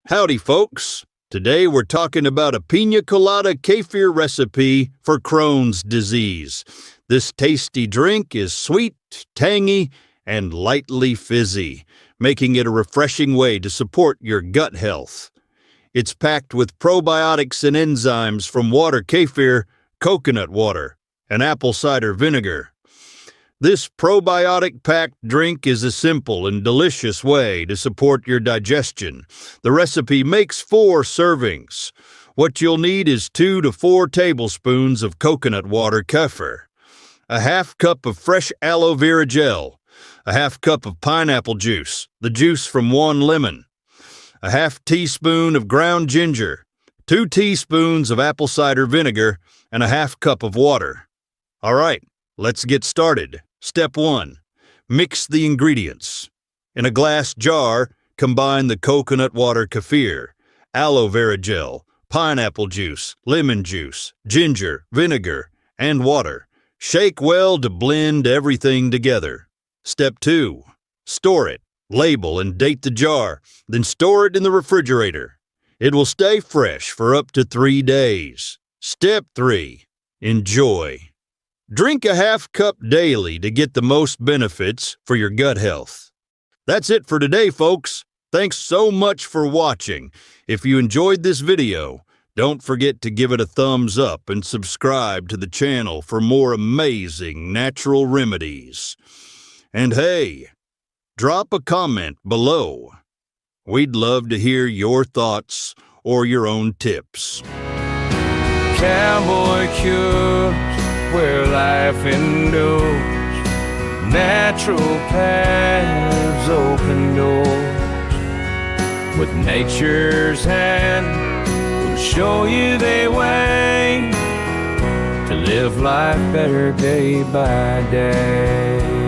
Howdy, folks. Today we're talking about a Piña Colada Kefir recipe for Crohn's disease. This tasty drink is sweet, tangy, and lightly fizzy, making it a refreshing way to support your gut health. It's packed with probiotics and enzymes from water kefir, coconut water, and apple cider vinegar. This probiotic-packed drink is a simple and delicious way to support your digestion. The recipe makes 4 servings. What you'll need is 2 to 4 tablespoons of coconut water kefir, a half cup of fresh aloe vera gel, a half cup of pineapple juice, the juice from 1 lemon, a half teaspoon of ground ginger, 2 teaspoons of apple cider vinegar, and a half cup of water. All right, let's get started. Step 1. Mix the ingredients. In a glass jar, combine the coconut water kefir, aloe vera gel, pineapple juice, lemon juice, ginger, vinegar, and water. Shake well to blend everything together. Step 2. Store it. Label and date the jar, then store it in the refrigerator. It will stay fresh for up to 3 days. Step 3. Enjoy. Drink a half cup daily to get the most benefits for your gut health. That's it for today, folks. Thanks so much for watching. If you enjoyed this video, don't forget to give it a thumbs up and subscribe to the channel for more amazing natural remedies. And hey, drop a comment below. We'd love to hear your thoughts or your own tips. Cowboy cures where life endures, natural paths open doors. With nature's hand, we'll show you the way to live life better day by day.